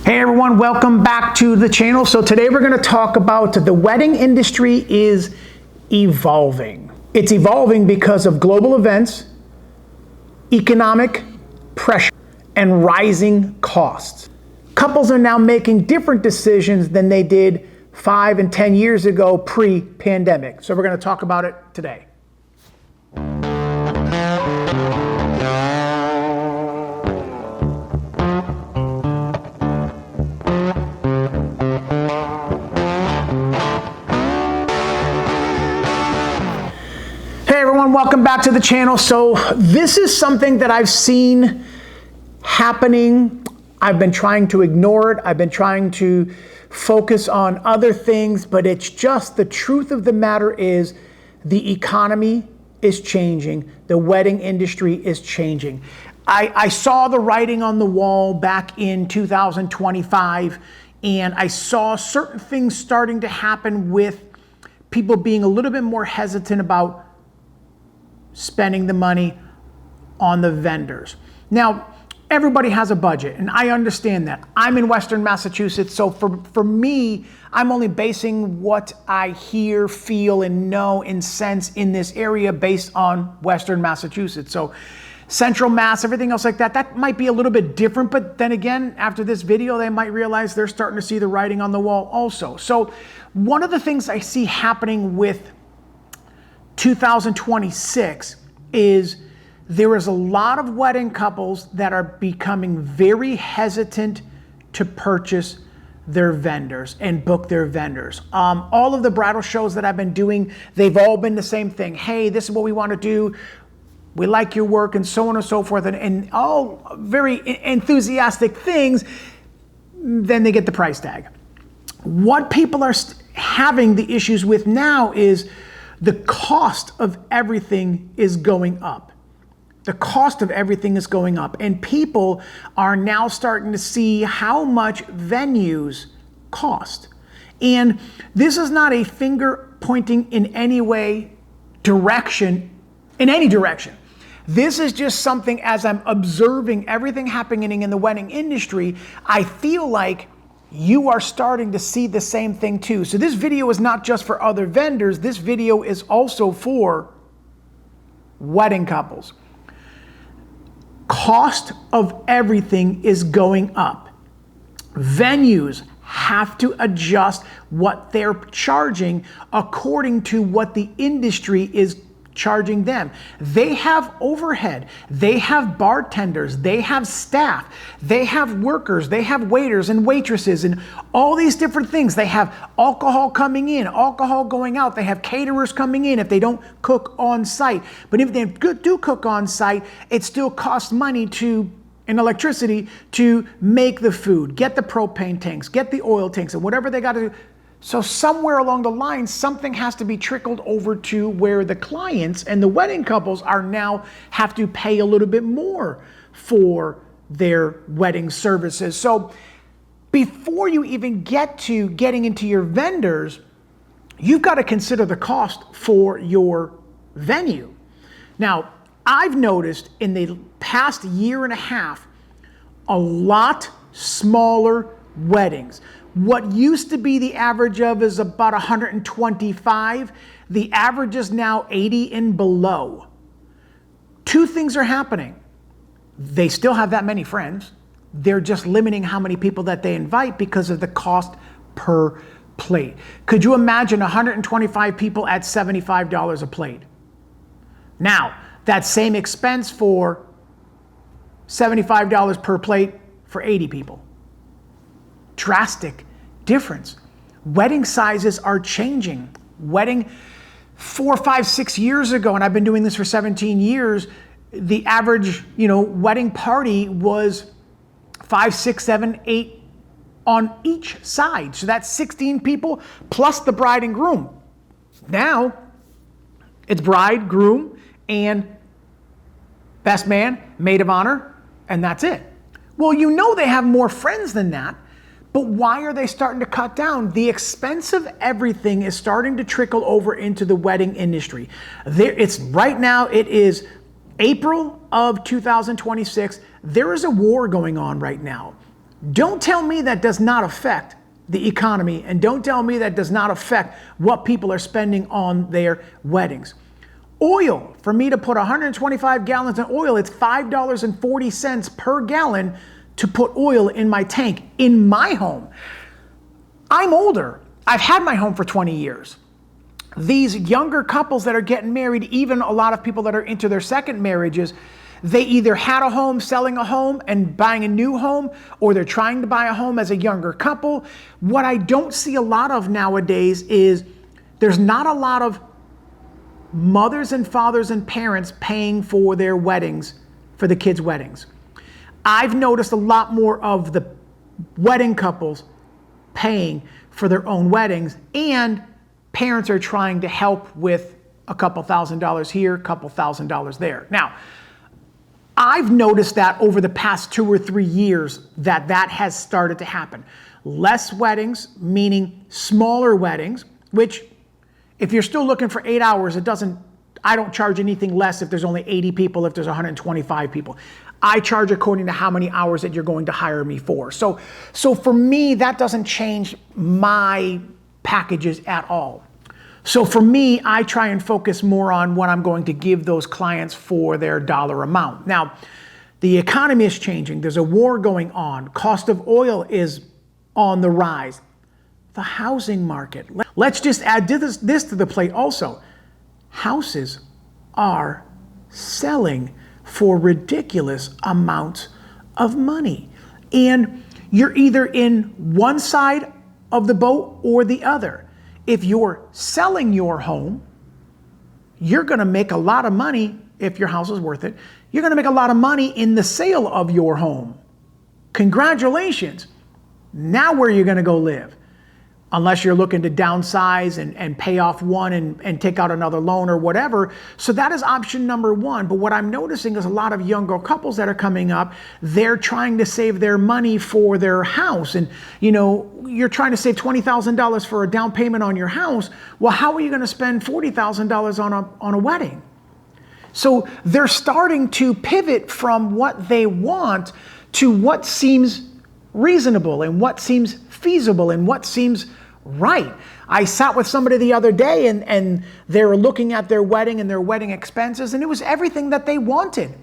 Hey everyone, welcome back to the channel. So today we're going to talk about the wedding industry is evolving. It's evolving because of global events, economic pressure, and rising costs. Couples are now making different decisions than they did 5 and 10 years ago pre-pandemic. So we're going to talk about it today. Welcome back to the channel. So this is something that I've seen happening. I've been trying to ignore it. I've been trying to focus on other things, but it's just the truth of the matter is the economy is changing. The wedding industry is changing. I saw the writing on the wall back in 2025, and I saw certain things starting to happen with people being a little bit more hesitant about spending the money on the vendors. Now, everybody has a budget, and I understand that. I'm in Western Massachusetts, so for me, I'm only basing what I hear, feel, and know and sense in this area based on Western Massachusetts. So Central Mass, everything else like that, that might be a little bit different, but then again, after this video, they might realize they're starting to see the writing on the wall also. So one of the things I see happening with 2026 is there is a lot of wedding couples that are becoming very hesitant to purchase their vendors and book their vendors. All of the bridal shows that I've been doing, they've all been the same thing. Hey, this is what we want to do. We like your work and so on and so forth, and all very enthusiastic things. Then they get the price tag. What people are having the issues with now is the cost of everything is going up. The cost of everything is going up, and people are now starting to see how much venues cost. And this is not a finger pointing in any way, in any direction. This is just something, as I'm observing everything happening in the wedding industry, I feel like you are starting to see the same thing too. So this video is not just for other vendors. This video is also for wedding couples. Cost of everything is going up. Venues have to adjust what they're charging according to what the industry is charging them. They have overhead, they have bartenders, they have staff, they have workers, they have waiters and waitresses and all these different things. They have alcohol coming in, alcohol going out, they have caterers coming in if they don't cook on site. But if they do cook on site, it still costs money and electricity to make the food, get the propane tanks, get the oil tanks, and whatever they got to do. So somewhere along the line, something has to be trickled over to where the clients and the wedding couples are now have to pay a little bit more for their wedding services. So before you even get to getting into your vendors, you've got to consider the cost for your venue. Now, I've noticed in the past year and a half, a lot smaller weddings. What used to be the average of is about 125. The average is now 80 and below. Two things are happening. They still have that many friends. They're just limiting how many people that they invite because of the cost per plate. Could you imagine 125 people at $75 a plate? Now, that same expense for $75 per plate for 80 people. Drastic difference. Wedding sizes are changing. Wedding 4, 5, 6 years ago, and I've been doing this for 17 years, the average, wedding party was 5, 6, 7, 8 on each side. So that's 16 people plus the bride and groom. Now it's bride, groom, and best man, maid of honor, and that's it. Well, they have more friends than that. But why are they starting to cut down? The expense of everything is starting to trickle over into the wedding industry. Right now, it is April of 2026. There is a war going on right now. Don't tell me that does not affect the economy, and don't tell me that does not affect what people are spending on their weddings. Oil, for me to put 125 gallons of oil, it's $5.40 per gallon to put oil in my tank in my home. I'm older. I've had my home for 20 years. These younger couples that are getting married, even a lot of people that are into their second marriages, they either had a home, selling a home and buying a new home, or they're trying to buy a home as a younger couple. What I don't see a lot of nowadays is there's not a lot of mothers and fathers and parents paying for their weddings, for the kids' weddings. I've noticed a lot more of the wedding couples paying for their own weddings, and parents are trying to help with a couple $1,000s here, a couple $1,000s there. Now, I've noticed that over the past 2 or 3 years that has started to happen. Less weddings, meaning smaller weddings, which if you're still looking for 8 hours, I don't charge anything less if there's only 80 people, if there's 125 people. I charge according to how many hours that you're going to hire me for. So for me, that doesn't change my packages at all. So for me, I try and focus more on what I'm going to give those clients for their dollar amount. Now, the economy is changing. There's a war going on. Cost of oil is on the rise. The housing market. Let's just add this to the plate also. Houses are selling for ridiculous amounts of money. And you're either in one side of the boat or the other. If you're selling your home, you're going to make a lot of money if your house is worth it. You're going to make a lot of money in the sale of your home. Congratulations. Now where are you going to go live? Unless you're looking to downsize and pay off one and take out another loan or whatever. So that is option number one. But what I'm noticing is a lot of younger couples that are coming up, they're trying to save their money for their house. And you're trying to save $20,000 for a down payment on your house. Well, how are you going to spend $40,000 on a wedding? So they're starting to pivot from what they want to what seems reasonable and what seems feasible and what seems right. I sat with somebody the other day and they were looking at their wedding and their wedding expenses, and it was everything that they wanted.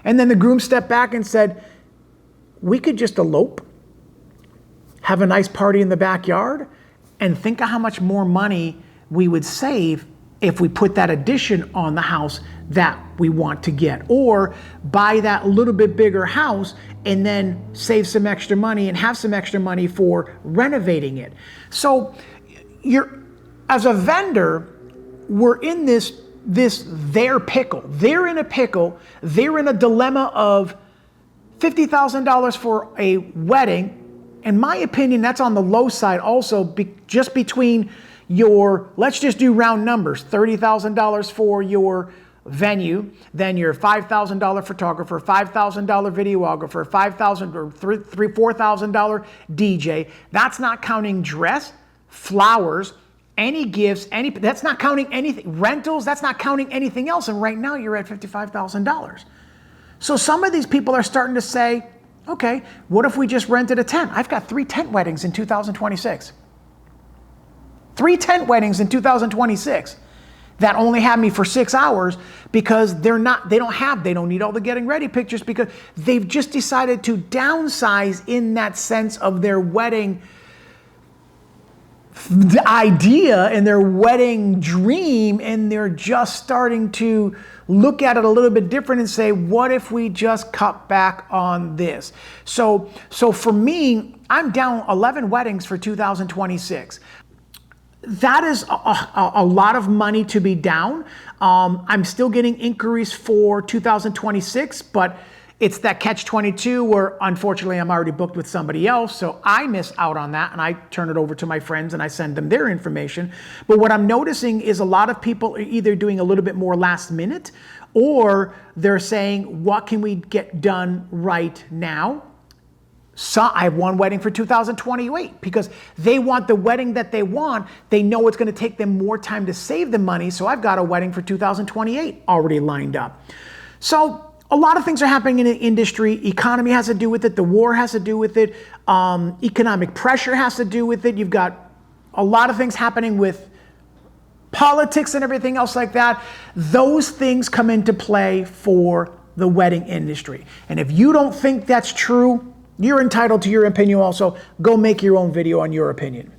And then the groom stepped back and said, we could just elope, have a nice party in the backyard, and think of how much more money we would save if we put that addition on the house that we want to get, or buy that little bit bigger house and then save some extra money and have some extra money for renovating it. So as a vendor, we're in their pickle. They're in a pickle. They're in a dilemma of $50,000 for a wedding. In my opinion, that's on the low side also, just between let's just do round numbers, $30,000 for your venue, then your $5,000 photographer, $5,000 videographer, $5,000 or $4,000 DJ. That's not counting dress, flowers, any gifts, that's not counting anything. Rentals, that's not counting anything else. And right now you're at $55,000. So some of these people are starting to say, okay, what if we just rented a tent? I've got 3 tent weddings in 2026. 3 tent weddings in 2026 that only have me for 6 hours because they don't need all the getting ready pictures because they've just decided to downsize in that sense of their wedding idea and their wedding dream, and they're just starting to look at it a little bit different and say, what if we just cut back on this? So for me, I'm down 11 weddings for 2026. That is a lot of money to be down. I'm still getting inquiries for 2026, but it's that catch-22 where unfortunately I'm already booked with somebody else, so I miss out on that and I turn it over to my friends and I send them their information. But what I'm noticing is a lot of people are either doing a little bit more last minute, or they're saying, what can we get done right now? So I have one wedding for 2028 because they want the wedding that they want. They know it's going to take them more time to save the money. So I've got a wedding for 2028 already lined up. So a lot of things are happening in the industry. Economy has to do with it. The war has to do with it. Economic pressure has to do with it. You've got a lot of things happening with politics and everything else like that. Those things come into play for the wedding industry. And if you don't think that's true, you're entitled to your opinion also. Go make your own video on your opinion.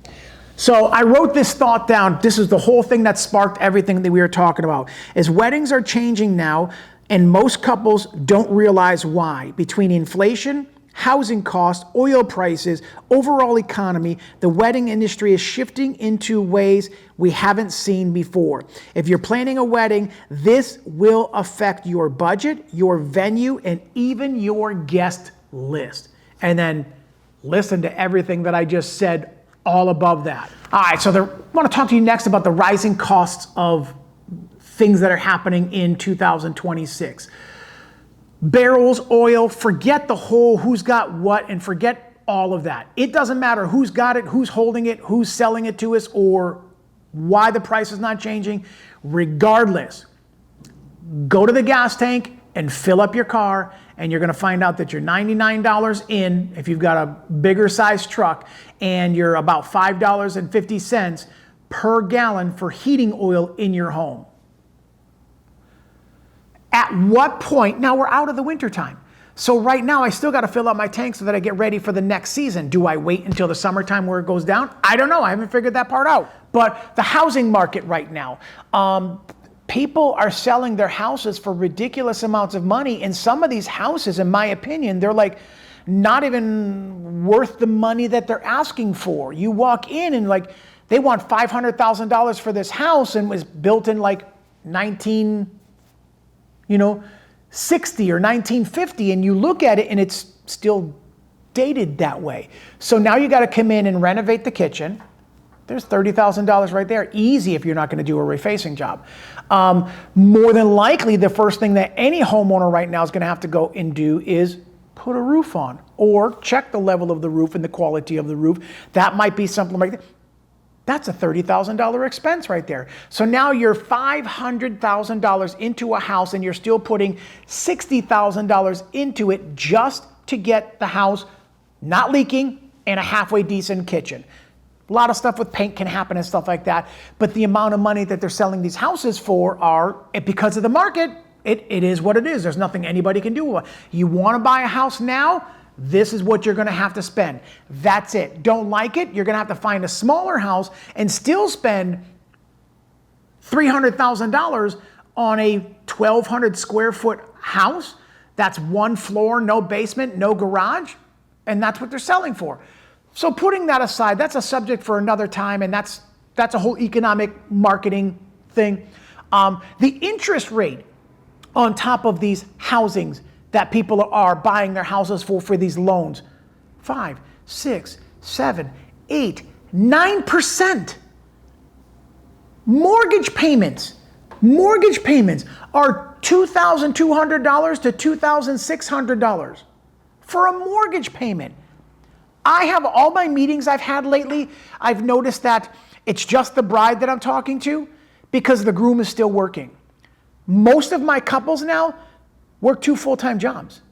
So I wrote this thought down. This is the whole thing that sparked everything that we were talking about. Is weddings are changing now, and most couples don't realize why. Between inflation, housing costs, oil prices, overall economy, the wedding industry is shifting into ways we haven't seen before. If you're planning a wedding, this will affect your budget, your venue, and even your guest list. And then listen to everything that I just said all above that. All right, so I want to talk to you next about the rising costs of things that are happening in 2026. Barrels, oil, forget the whole who's got what and forget all of that. It doesn't matter who's got it, who's holding it, who's selling it to us, or why the price is not changing. Regardless, go to the gas tank and fill up your car, and you're gonna find out that you're $99 in if you've got a bigger size truck, and you're about $5.50 per gallon for heating oil in your home. At what point, now we're out of the winter time. So right now I still got to fill up my tank so that I get ready for the next season. Do I wait until the summertime where it goes down? I don't know. I haven't figured that part out. But the housing market right now, people are selling their houses for ridiculous amounts of money. And some of these houses, in my opinion, they're like not even worth the money that they're asking for. You walk in and like they want $500,000 for this house and was built in like 60 or 1950, and you look at it and it's still dated that way. So now you got to come in and renovate the kitchen. There's $30,000 right there, easy if you're not going to do a refacing job. More than likely, the first thing that any homeowner right now is going to have to go and do is put a roof on or check the level of the roof and the quality of the roof. That might be something like that. That's a $30,000 expense right there. So now you're $500,000 into a house and you're still putting $60,000 into it just to get the house not leaking and a halfway decent kitchen. A lot of stuff with paint can happen and stuff like that, but the amount of money that they're selling these houses for because of the market, it is what it is. There's nothing anybody can do. You want to buy a house now? This is what you're going to have to spend. That's it. Don't like it? You're going to have to find a smaller house and still spend $300,000 on a 1,200 square foot house. That's one floor, no basement, no garage. And that's what they're selling for. So putting that aside, that's a subject for another time. And that's a whole economic marketing thing. The interest rate on top of these housings that people are buying their houses for these loans, 5, 6, 7, 8, 9%. Mortgage payments are $2,200 to $2,600 for a mortgage payment. I have all my meetings I've had lately, I've noticed that it's just the bride that I'm talking to because the groom is still working. Most of my couples now work 2 full-time jobs.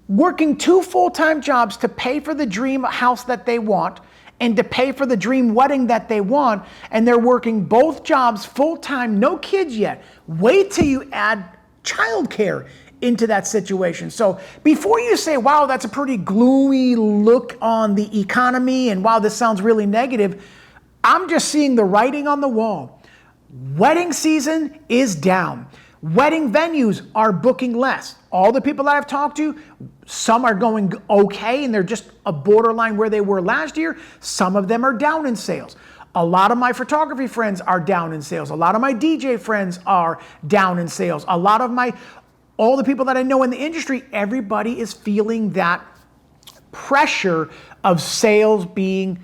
Working 2 full-time jobs to pay for the dream house that they want and to pay for the dream wedding that they want, and they're working both jobs full-time, no kids yet. Wait till you add childcare into that situation. So before you say, wow, that's a pretty gloomy look on the economy, and wow, this sounds really negative, I'm just seeing the writing on the wall. Wedding season is down. Wedding venues are booking less. All the people that I've talked to, some are going okay and they're just a borderline where they were last year. Some of them are down in sales. A lot of my photography friends are down in sales. A lot of my DJ friends are down in sales. All the people that I know in the industry, everybody is feeling that pressure of sales being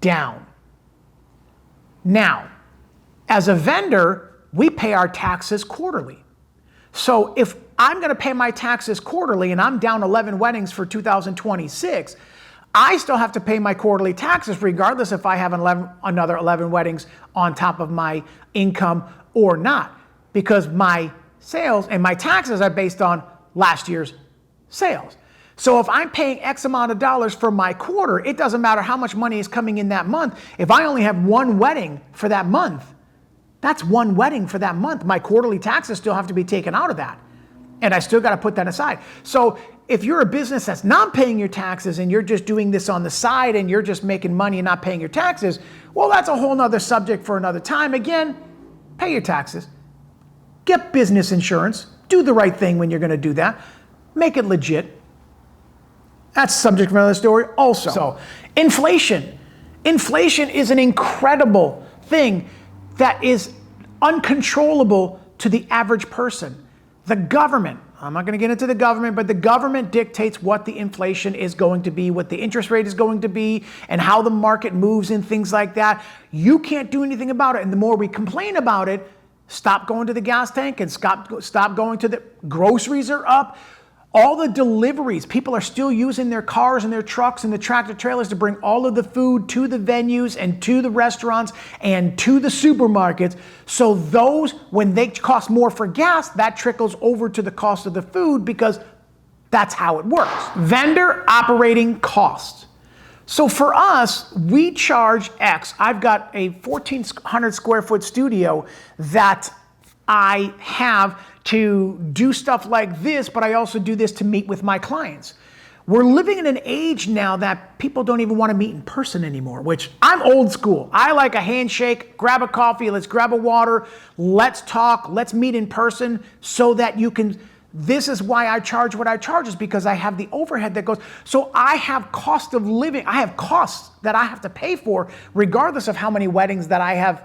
down. Now, as a vendor, we pay our taxes quarterly. So if I'm going to pay my taxes quarterly and I'm down 11 weddings for 2026, I still have to pay my quarterly taxes regardless if I have another 11 weddings on top of my income or not, because my sales and my taxes are based on last year's sales. So if I'm paying X amount of dollars for my quarter, it doesn't matter how much money is coming in that month. If I only have one wedding for that month, that's one wedding for that month. My quarterly taxes still have to be taken out of that. And I still got to put that aside. So if you're a business that's not paying your taxes and you're just doing this on the side and you're just making money and not paying your taxes, well, that's a whole nother subject for another time. Again, pay your taxes. Get business insurance. Do the right thing when you're going to do that. Make it legit. That's subject for another story also. So inflation. Inflation is an incredible thing that is uncontrollable to the average person. The government, I'm not going to get into the government, but the government dictates what the inflation is going to be, what the interest rate is going to be, and how the market moves and things like that. You can't do anything about it. And the more we complain about it, stop going to the gas tank and stop going to the groceries are up. All the deliveries, people are still using their cars and their trucks and the tractor trailers to bring all of the food to the venues and to the restaurants and to the supermarkets. So those, when they cost more for gas, that trickles over to the cost of the food because that's how it works. Vendor operating costs. So for us, we charge X. I've got a 1,400 square foot studio that I have to do stuff like this, but I also do this to meet with my clients. We're living in an age now that people don't even want to meet in person anymore, which I'm old school. I like a handshake, grab a coffee, let's grab a water, let's talk, let's meet in person so that you can, this is why I charge what I charge is because I have the overhead that goes, so I have cost of living, I have costs that I have to pay for regardless of how many weddings that I have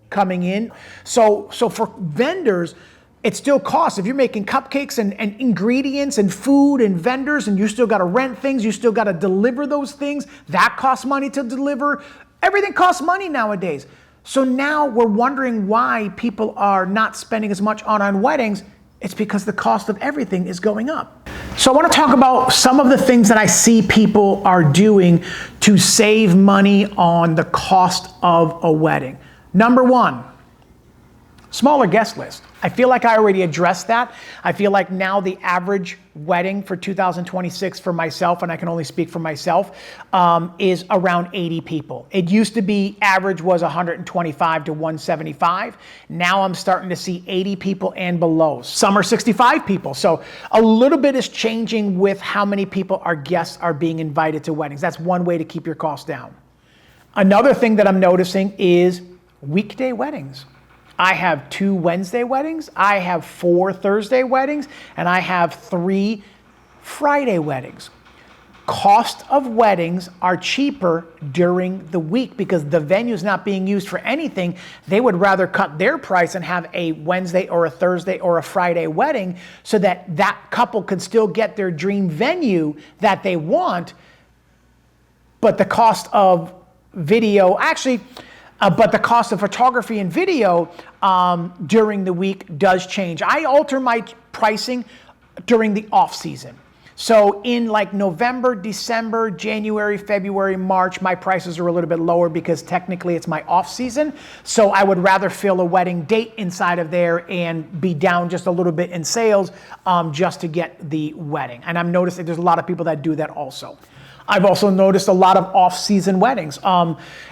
coming in. So for vendors, it still costs. If you're making cupcakes and ingredients and food and vendors and you still got to rent things, you still got to deliver those things, that costs money to deliver. Everything costs money nowadays. So now we're wondering why people are not spending as much on weddings. It's because the cost of everything is going up. So I want to talk about some of the things that I see people are doing to save money on the cost of a wedding. Number one, smaller guest list. I feel like I already addressed that. I feel like now the average wedding for 2026 for myself, and I can only speak for myself, is around 80 people. It used to be average was 125 to 175. Now I'm starting to see 80 people and below. Some are 65 people. So a little bit is changing with how many people our guests are being invited to weddings. That's one way to keep your costs down. Another thing that I'm noticing is weekday weddings. I have 2 Wednesday weddings, I have 4 Thursday weddings, and I have 3 Friday weddings. Cost of weddings are cheaper during the week because the venue's not being used for anything. They would rather cut their price and have a Wednesday or a Thursday or a Friday wedding so that that couple can still get their dream venue that they want, but the cost of video, but the cost of photography and video during the week does change. I alter my pricing during the off season. So in like November, December, January, February, March, my prices are a little bit lower because technically it's my off season. So I would rather fill a wedding date inside of there and be down just a little bit in sales just to get the wedding. And I'm noticing there's a lot of people that do that also. I've also noticed a lot of off-season weddings.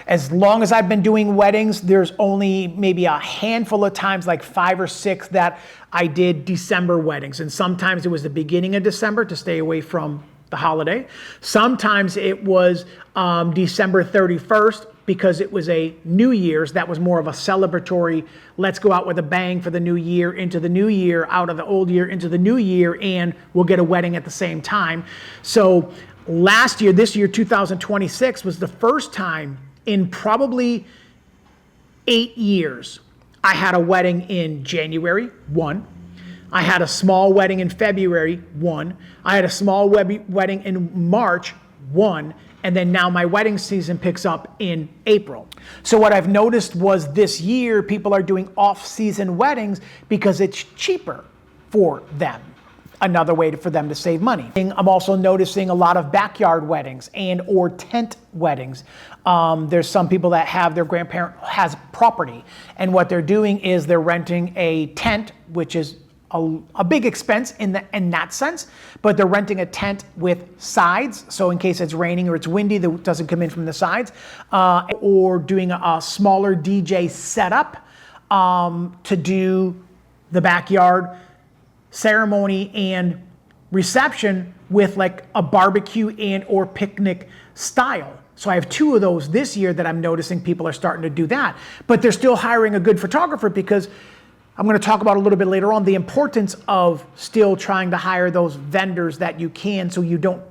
As long as I've been doing weddings, there's only maybe a handful of times, like 5 or 6, that I did December weddings. And sometimes it was the beginning of December to stay away from the holiday. Sometimes it was December 31st because it was a New Year's. That was more of a celebratory, let's go out with a bang for the new year, into the new year, out of the old year, into the new year, and we'll get a wedding at the same time. So last year, this year, 2026, was the first time in probably 8 years I had a wedding in January, 1. I had a small wedding in February, 1. I had a small wedding in March, 1. And then now my wedding season picks up in April. So what I've noticed was this year, people are doing off-season weddings because it's cheaper for them. Another way for them to save money. I'm also noticing a lot of backyard weddings and or tent weddings. There's some people that have their grandparent has property, and what they're doing is they're renting a tent, which is a big expense in that sense, but they're renting a tent with sides, so in case it's raining or it's windy, that doesn't come in from the sides, or doing a smaller DJ setup to do the backyard ceremony and reception with like a barbecue and or picnic style. So I have 2 of those this year that I'm noticing people are starting to do that, but they're still hiring a good photographer, because I'm going to talk about a little bit later on the importance of still trying to hire those vendors that you can, so you don't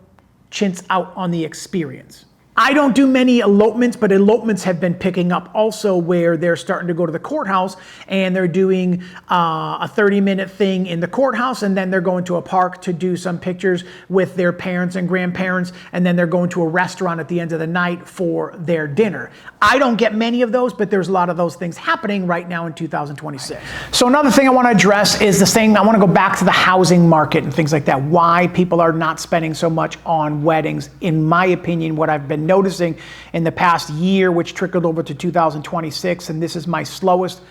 chintz out on the experience. I don't do many elopements, but elopements have been picking up also, where they're starting to go to the courthouse and they're doing a 30-minute thing in the courthouse, and then they're going to a park to do some pictures with their parents and grandparents, and then they're going to a restaurant at the end of the night for their dinner. I don't get many of those, but there's a lot of those things happening right now in 2026. So another thing I want to address is this thing, I want to go back to the housing market and things like that. Why people are not spending so much on weddings. In my opinion, what I've been noticing in the past year, which trickled over to 2026, and this is my slowest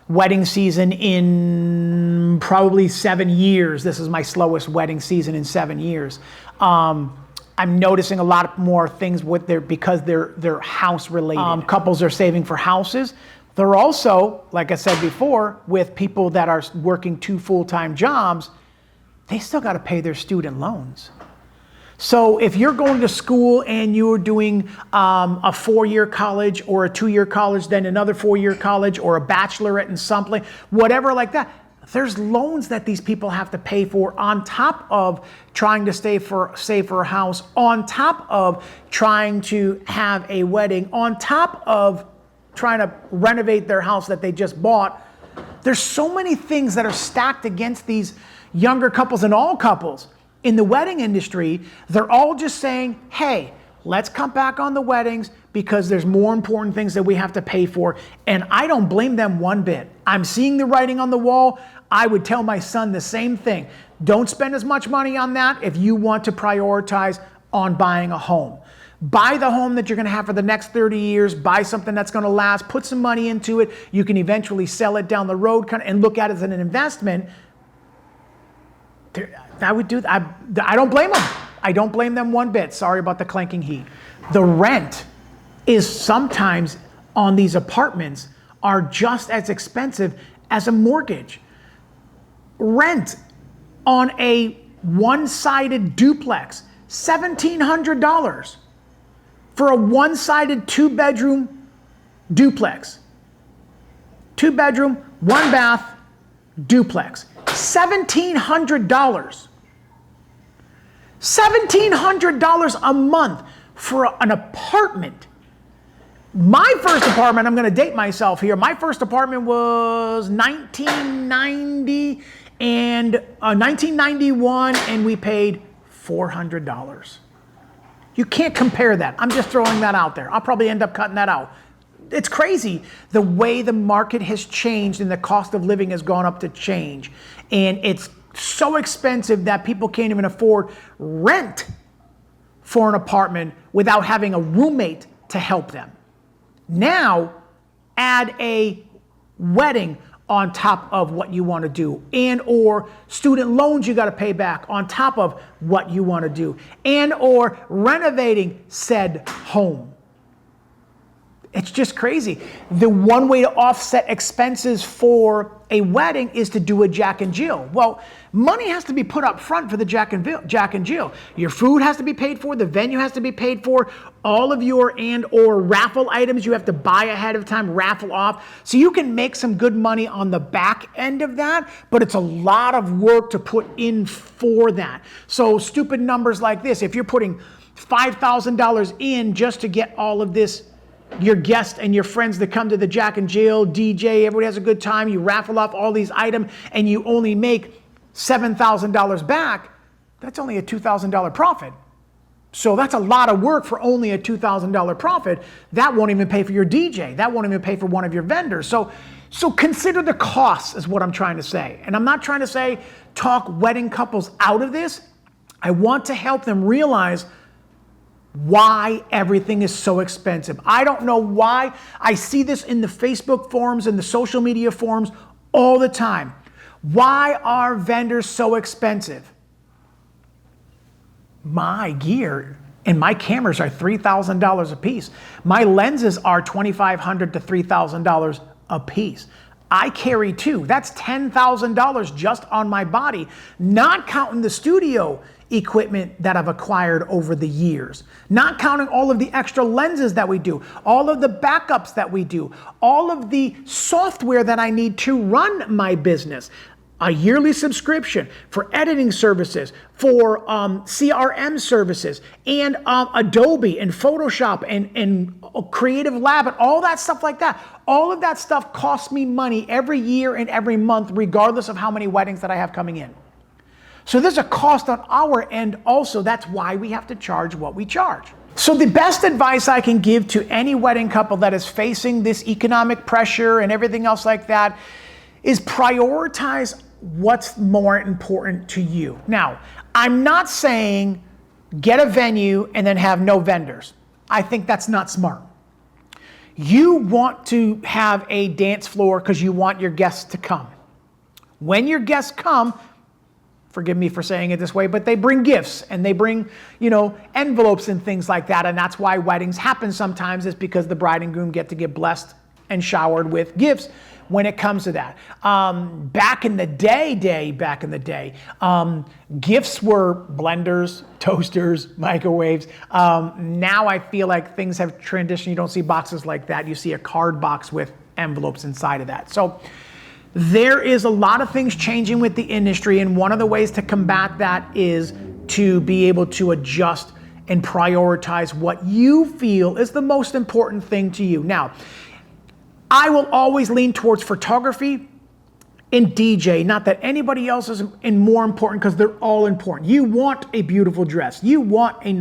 wedding season in probably 7 years. This is my slowest wedding season in 7 years. I'm noticing a lot more things with because they're house related. Couples are saving for houses. They're also, like I said before, with people that are working 2 full-time jobs, they still got to pay their student loans. So if you're going to school and you're doing a 4-year college or a 2-year college, then another 4-year college, or a bachelorette in something, whatever like that, there's loans that these people have to pay for on top of trying to save for a house, on top of trying to have a wedding, on top of trying to renovate their house that they just bought. There's so many things that are stacked against these younger couples, and all couples in the wedding industry. They're all just saying, hey, let's cut back on the weddings because there's more important things that we have to pay for. And I don't blame them one bit. I'm seeing the writing on the wall. I would tell my son the same thing. Don't spend as much money on that if you want to prioritize on buying a home. Buy the home that you're going to have for the next 30 years. Buy something that's going to last. Put some money into it. You can eventually sell it down the road and look at it as an investment. I would do that. I don't blame them. I don't blame them one bit. Sorry about the clanking heat. The rent is sometimes on these apartments are just as expensive as a mortgage. Rent on a one-sided duplex, $1,700 for a one-sided 2-bedroom duplex. 2-bedroom, 1-bath duplex. $1,700. $1,700 a month for an apartment. My first apartment, I'm going to date myself here. My first apartment was 1991, and we paid $400. You can't compare that. I'm just throwing that out there. I'll probably end up cutting that out. It's crazy the way the market has changed and the cost of living has gone up to change. And it's so expensive that people can't even afford rent for an apartment without having a roommate to help them. Now, add a wedding on top of what you want to do, and or student loans you got to pay back on top of what you want to do, and or renovating said home. It's just crazy. The one way to offset expenses for a wedding is to do a Jack and Jill. Well, money has to be put up front for the Jack and Jill. Your food has to be paid for, the venue has to be paid for, all of your and or raffle items you have to buy ahead of time, raffle off. So you can make some good money on the back end of that, but it's a lot of work to put in for that. So stupid numbers like this, if you're putting $5,000 in just to get all of this, your guests and your friends that come to the Jack and Jill, DJ, everybody has a good time, you raffle off all these items, and you only make $7,000 back, that's only a $2,000 profit. So that's a lot of work for only a $2,000 profit. That won't even pay for your DJ. That won't even pay for one of your vendors. So consider the costs is what I'm trying to say. And I'm not trying to say talk wedding couples out of this. I want to help them realize why everything is so expensive. I don't know why. I see this in the Facebook forums and the social media forums all the time. Why are vendors so expensive? My gear and my cameras are $3,000 a piece. My lenses are $2,500 to $3,000 a piece. I carry two. That's $10,000 just on my body, not counting the studio equipment that I've acquired over the years, not counting all of the extra lenses that we do, all of the backups that we do, all of the software that I need to run my business. A yearly subscription for editing services, for CRM services, and Adobe and Photoshop and Creative Lab and all that stuff like that. All of that stuff costs me money every year and every month, regardless of how many weddings that I have coming in. So there's a cost on our end also. That's why we have to charge what we charge. So the best advice I can give to any wedding couple that is facing this economic pressure and everything else like that is prioritize what's more important to you. Now, I'm not saying get a venue and then have no vendors. I think that's not smart. You want to have a dance floor because you want your guests to come. When your guests come, forgive me for saying it this way, but they bring gifts and they bring, envelopes and things like that. And that's why weddings happen sometimes, is because the bride and groom get to get blessed and showered with gifts when it comes to that. Back in the day, gifts were blenders, toasters, microwaves. Now I feel like things have transitioned. You don't see boxes like that. You see a card box with envelopes inside of that. So there is a lot of things changing with the industry, and one of the ways to combat that is to be able to adjust and prioritize what you feel is the most important thing to you. Now, I will always lean towards photography and DJ, not that anybody else is more important, because they're all important. You want a beautiful dress. You want a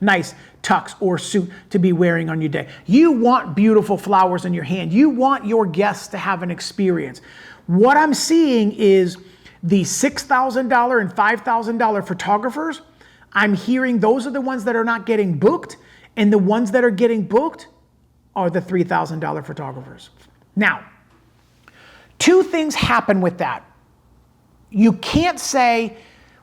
nice tux or suit to be wearing on your day. You want beautiful flowers in your hand. You want your guests to have an experience. What I'm seeing is the $6,000 and $5,000 photographers. I'm hearing those are the ones that are not getting booked, and the ones that are getting booked are the $3,000 photographers. Now, two things happen with that. You can't say,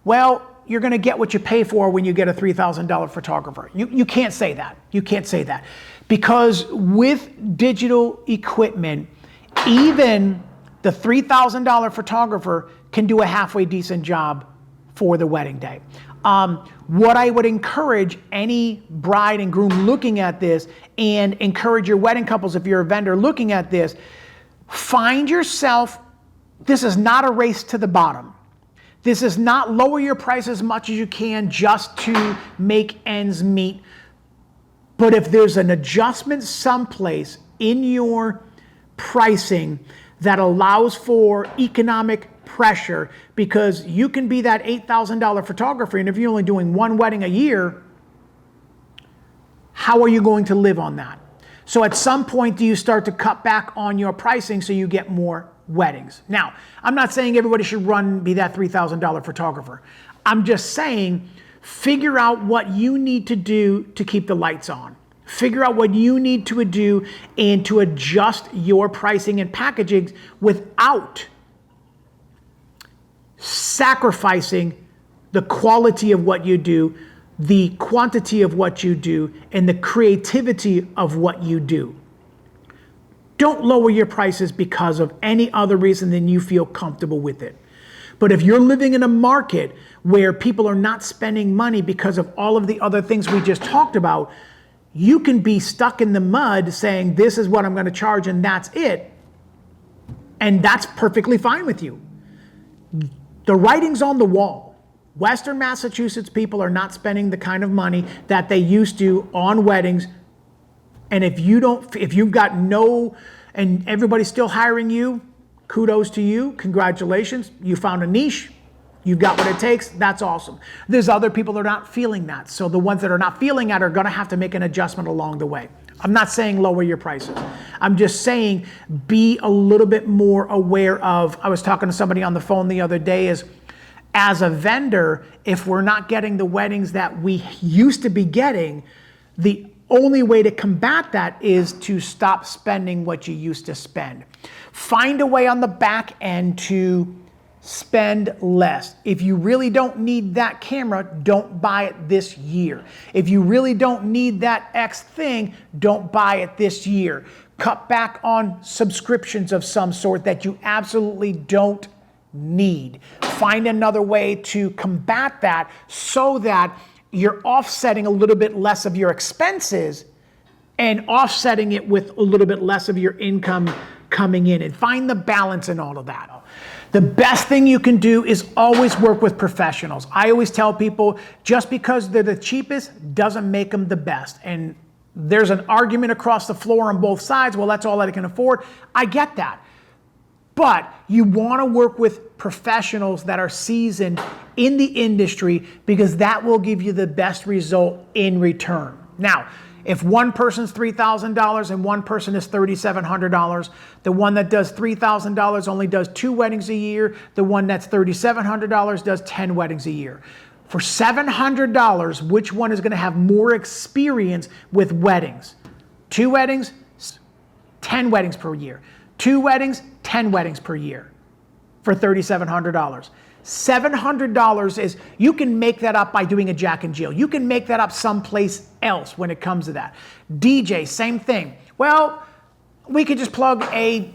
well, you're going to get what you pay for when you get a $3,000 photographer. You can't say that. You can't say that. Because with digital equipment, even the $3,000 photographer can do a halfway decent job for the wedding day. What I would encourage any bride and groom looking at this, and encourage your wedding couples if you're a vendor looking at this, find yourself, this is not a race to the bottom. This is not lower your price as much as you can just to make ends meet. But if there's an adjustment someplace in your pricing that allows for economic pressure, because you can be that $8,000 photographer, and if you're only doing one wedding a year, how are you going to live on that? So at some point, do you start to cut back on your pricing so you get more weddings? Now, I'm not saying everybody should be that $3,000 photographer. I'm just saying, figure out what you need to do to keep the lights on. Figure out what you need to do and to adjust your pricing and packaging without sacrificing the quality of what you do, the quantity of what you do, and the creativity of what you do. Don't lower your prices because of any other reason than you feel comfortable with it. But if you're living in a market where people are not spending money because of all of the other things we just talked about, you can be stuck in the mud saying, this is what I'm going to charge and that's it. And that's perfectly fine with you. The writing's on the wall. Western Massachusetts people are not spending the kind of money that they used to on weddings. And if you've got no, and everybody's still hiring you, kudos to you, congratulations. You found a niche, you've got what it takes, that's awesome. There's other people that are not feeling that. So the ones that are not feeling that are gonna have to make an adjustment along the way. I'm not saying lower your prices. I'm just saying be a little bit more aware of, I was talking to somebody on the phone the other day, is as a vendor, if we're not getting the weddings that we used to be getting, the only way to combat that is to stop spending what you used to spend. Find a way on the back end to spend less. If you really don't need that camera, don't buy it this year. If you really don't need that X thing, don't buy it this year. Cut back on subscriptions of some sort that you absolutely don't need. Find another way to combat that so that you're offsetting a little bit less of your expenses and offsetting it with a little bit less of your income coming in, and find the balance in all of that. The best thing you can do is always work with professionals. I always tell people, just because they're the cheapest doesn't make them the best. And there's an argument across the floor on both sides. Well, that's all that I can afford. I get that. But you want to work with professionals that are seasoned in the industry, because that will give you the best result in return. Now, if one person's $3,000 and one person is $3,700, the one that does $3,000 only does 2 weddings a year. The one that's $3,700 does 10 weddings a year. For $700, which one is going to have more experience with weddings? 2 weddings, 10 weddings per year. 2 weddings, 10 weddings per year for $3,700. $700 is, you can make that up by doing a Jack and Jill. You can make that up someplace else when it comes to that. DJ, same thing. Well, we could just plug a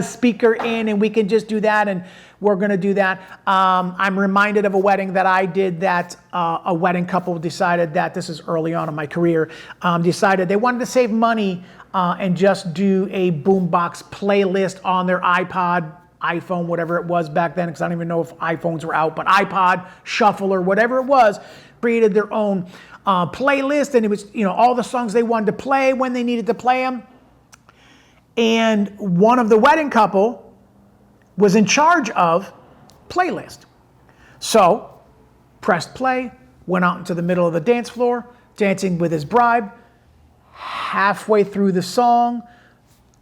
speaker in and we can just do that, and we're going to do that. I'm reminded of a wedding that I did that a wedding couple decided that, this is early on in my career, decided they wanted to save money and just do a boombox playlist on their iPod, iPhone, whatever it was back then, because I don't even know if iPhones were out, but iPod, Shuffle, or whatever it was, created their own playlist, and it was, all the songs they wanted to play when they needed to play them. And one of the wedding couple was in charge of playlist. So, pressed play, went out into the middle of the dance floor, dancing with his bride. Halfway through the song,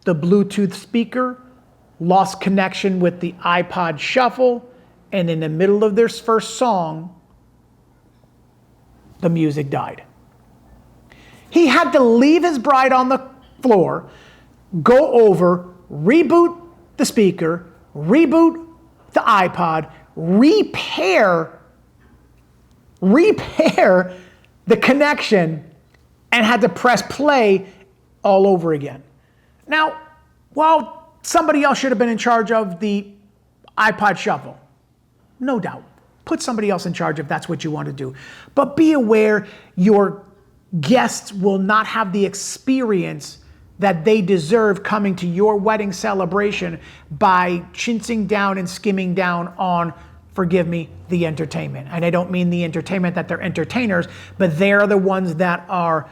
the Bluetooth speaker lost connection with the iPod Shuffle, and in the middle of their first song, the music died. He had to leave his bride on the floor, go over, reboot the speaker, reboot the iPod, repair the connection, and had to press play all over again. Now, somebody else should have been in charge of the iPod Shuffle. No doubt. Put somebody else in charge if that's what you want to do. But be aware your guests will not have the experience that they deserve coming to your wedding celebration by chincing down and skimming down on, forgive me, the entertainment. And I don't mean the entertainment that they're entertainers, but they're the ones that are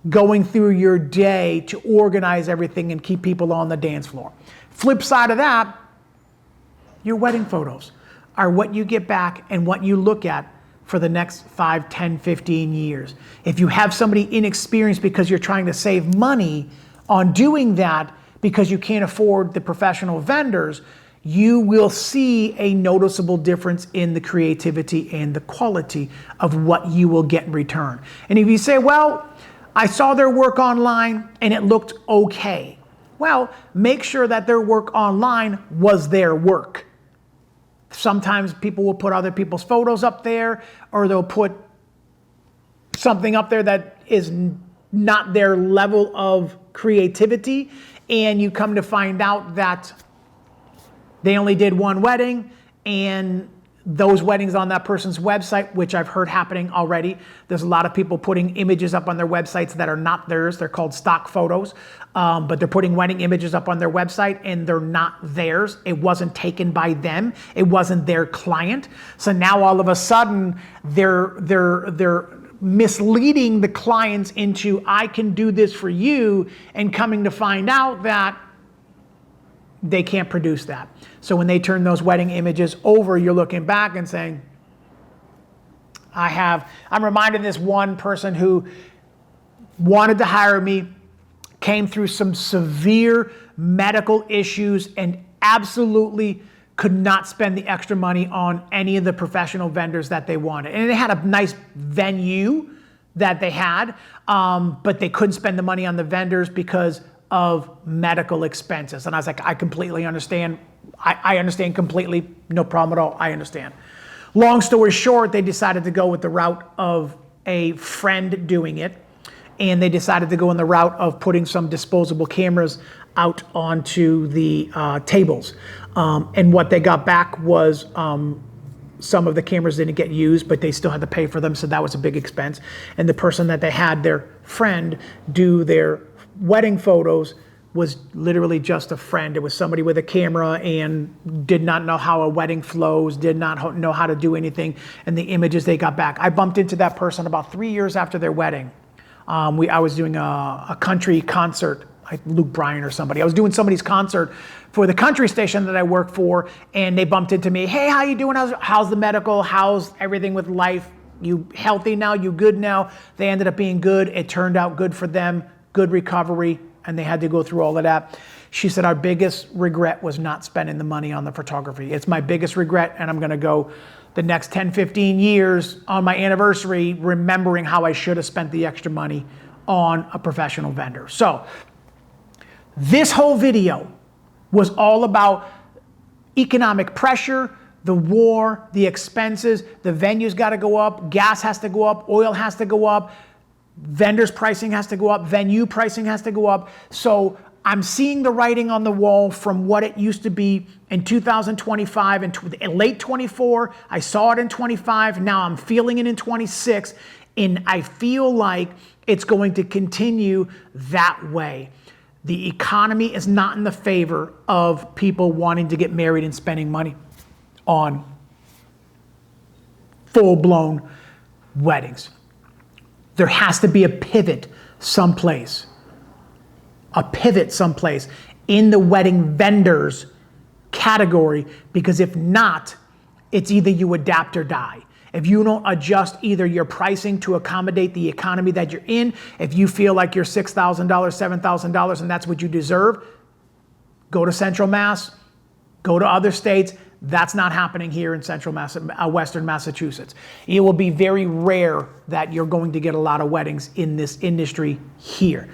going through your day to organize everything and keep people on the dance floor. Flip side of that, your wedding photos are what you get back and what you look at for the next 5, 10, 15 years. If you have somebody inexperienced because you're trying to save money on doing that because you can't afford the professional vendors, you will see a noticeable difference in the creativity and the quality of what you will get in return. And if you say, well, I saw their work online and it looked okay. Well, make sure that their work online was their work. Sometimes people will put other people's photos up there, or they'll put something up there that is not their level of creativity, and you come to find out that they only did one wedding, and those weddings on that person's website, which I've heard happening already. There's a lot of people putting images up on their websites that are not theirs. They're called stock photos, but they're putting wedding images up on their website and they're not theirs. It wasn't taken by them. It wasn't their client. So now all of a sudden they're misleading the clients into, I can do this for you, and coming to find out that they can't produce that. So when they turn those wedding images over, you're looking back and saying, I'm reminded of this one person who wanted to hire me, came through some severe medical issues, and absolutely could not spend the extra money on any of the professional vendors that they wanted. And they had a nice venue that they had, but they couldn't spend the money on the vendors because of medical expenses. And I was like, I completely understand. I understand completely. No problem at all. I understand. Long story short, they decided to go with the route of a friend doing it. And they decided to go in the route of putting some disposable cameras out onto the tables. And what they got back was some of the cameras didn't get used, but they still had to pay for them, so that was a big expense. And the person that they had, their friend, do their wedding photos was literally just a friend. It was somebody with a camera and did not know how a wedding flows, did not know how to do anything, and the images they got back. I bumped into that person about 3 years after their wedding. I was doing a country concert, like Luke Bryan or somebody. I was doing somebody's concert for the country station that I work for, and they bumped into me. Hey, how you doing? How's the medical? How's everything with life? You healthy now? You good now? They ended up being good. It turned out good for them, good recovery, and they had to go through all of that. She said, our biggest regret was not spending the money on the photography. It's my biggest regret, and I'm gonna go the next 10, 15 years on my anniversary remembering how I should have spent the extra money on a professional vendor. So this whole video was all about economic pressure, the war, the expenses, the venues gotta go up, gas has to go up, oil has to go up, vendors pricing has to go up, venue pricing has to go up. So I'm seeing the writing on the wall from what it used to be in 2025 and late 24. I saw it in 25. Now I'm feeling it in 26. And I feel like it's going to continue that way. The economy is not in the favor of people wanting to get married and spending money on full-blown weddings. There has to be a pivot someplace. A pivot someplace in the wedding vendors category, because if not, it's either you adapt or die. If you don't adjust either your pricing to accommodate the economy that you're in, if you feel like you're $6,000, $7,000 and that's what you deserve, go to Central Mass, go to other states. That's not happening here in Western Massachusetts. It will be very rare that you're going to get a lot of weddings in this industry here.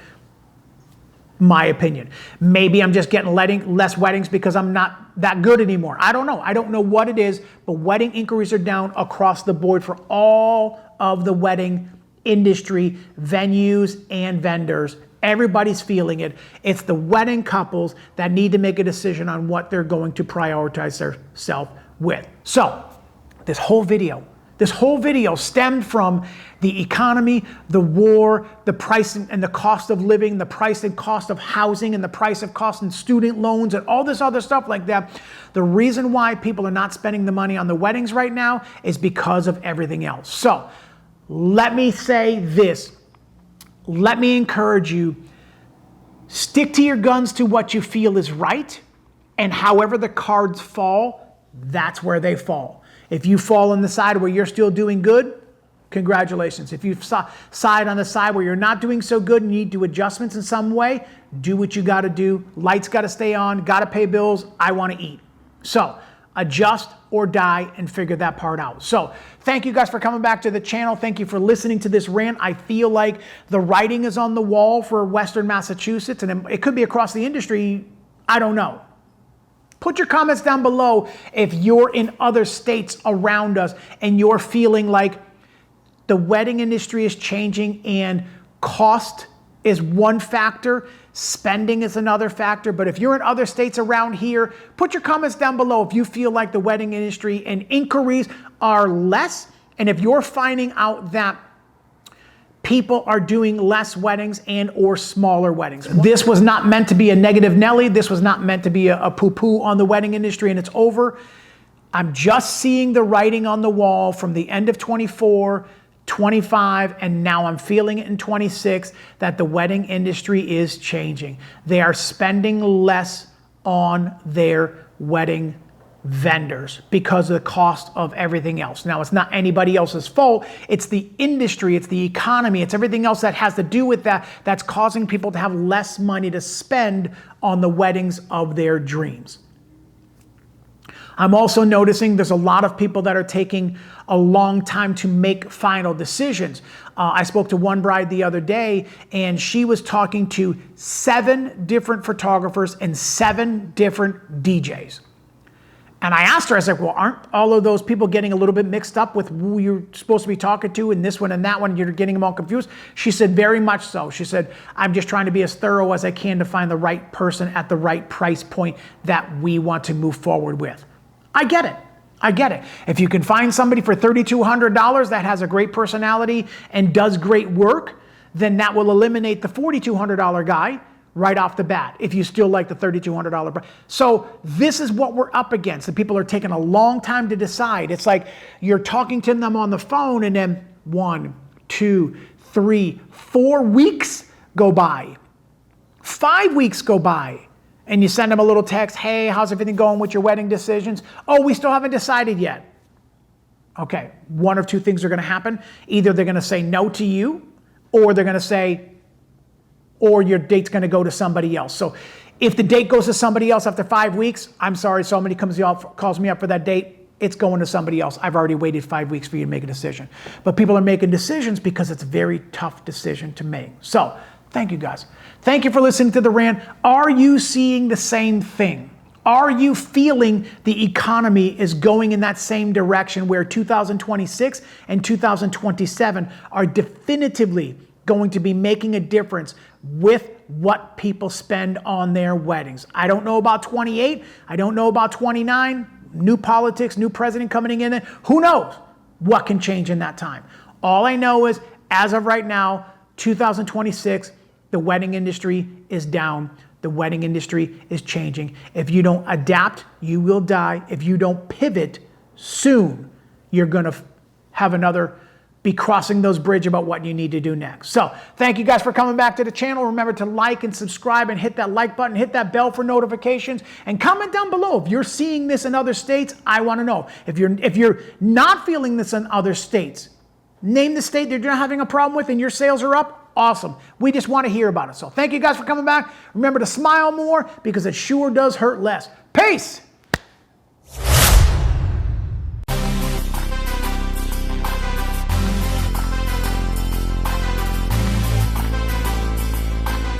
My opinion. Maybe I'm just getting less weddings because I'm not that good anymore. I don't know. I don't know what it is, but wedding inquiries are down across the board for all of the wedding industry, venues and vendors. Everybody's feeling it. It's the wedding couples that need to make a decision on what they're going to prioritize themselves with. So this whole video stemmed from the economy, the war, the price and the cost of living, the price and cost of housing, and the price of cost and student loans and all this other stuff like that. The reason why people are not spending the money on the weddings right now is because of everything else. So let me say this. Let me encourage you, stick to your guns to what you feel is right, and however the cards fall, that's where they fall. If you fall on the side where you're still doing good, congratulations. If you side on the side where you're not doing so good and need to do adjustments in some way, do what you gotta do. Lights gotta stay on, gotta pay bills, I wanna eat. So adjust or die and figure that part out. So thank you guys for coming back to the channel. Thank you for listening to this rant. I feel like the writing is on the wall for Western Massachusetts, and it could be across the industry, I don't know. Put your comments down below if you're in other states around us and you're feeling like the wedding industry is changing and cost is one factor, spending is another factor. But if you're in other states around here, put your comments down below if you feel like the wedding industry and inquiries are less, and if you're finding out that people are doing less weddings and or smaller weddings. This was not meant to be a negative Nelly. This was not meant to be a poo-poo on the wedding industry and it's over. I'm just seeing the writing on the wall from the end of 24, 25, and now I'm feeling it in 26 that the wedding industry is changing. They are spending less on their wedding vendors because of the cost of everything else. Now, it's not anybody else's fault. It's the industry, it's the economy, it's everything else that has to do with that that's causing people to have less money to spend on the weddings of their dreams. I'm also noticing there's a lot of people that are taking a long time to make final decisions. I spoke to one bride the other day, and she was talking to 7 different photographers and 7 different DJs. And I asked her, I said, well, aren't all of those people getting a little bit mixed up with who you're supposed to be talking to and this one and that one, and you're getting them all confused? She said, very much so. She said, I'm just trying to be as thorough as I can to find the right person at the right price point that we want to move forward with. I get it. I get it. If you can find somebody for $3,200 that has a great personality and does great work, then that will eliminate the $4,200 guy right off the bat, if you still like the $3,200. So this is what we're up against. The people are taking a long time to decide. It's like you're talking to them on the phone, and then 1, 2, 3, 4 weeks go by. 5 weeks go by, and you send them a little text, hey, how's everything going with your wedding decisions? Oh, we still haven't decided yet. Okay, one of two things are gonna happen. Either they're gonna say no to you, or they're gonna say, or your date's gonna go to somebody else. So if the date goes to somebody else after 5 weeks, I'm sorry, somebody calls me up for that date, it's going to somebody else. I've already waited 5 weeks for you to make a decision. But people are making decisions because it's a very tough decision to make. So thank you guys. Thank you for listening to The Rant. Are you seeing the same thing? Are you feeling the economy is going in that same direction where 2026 and 2027 are definitively going to be making a difference with what people spend on their weddings? I don't know about 28. I don't know about 29. New politics, new president coming in. Who knows what can change in that time? All I know is, as of right now, 2026, the wedding industry is down. The wedding industry is changing. If you don't adapt, you will die. If you don't pivot soon, you're going to be crossing those bridges about what you need to do next. So thank you guys for coming back to the channel. Remember to like and subscribe and hit that like button, hit that bell for notifications, and comment down below. If you're seeing this in other states, I want to know. If you're not feeling this in other states, name the state that you're not having a problem with and your sales are up. Awesome. We just want to hear about it. So thank you guys for coming back. Remember to smile more because it sure does hurt less. Peace.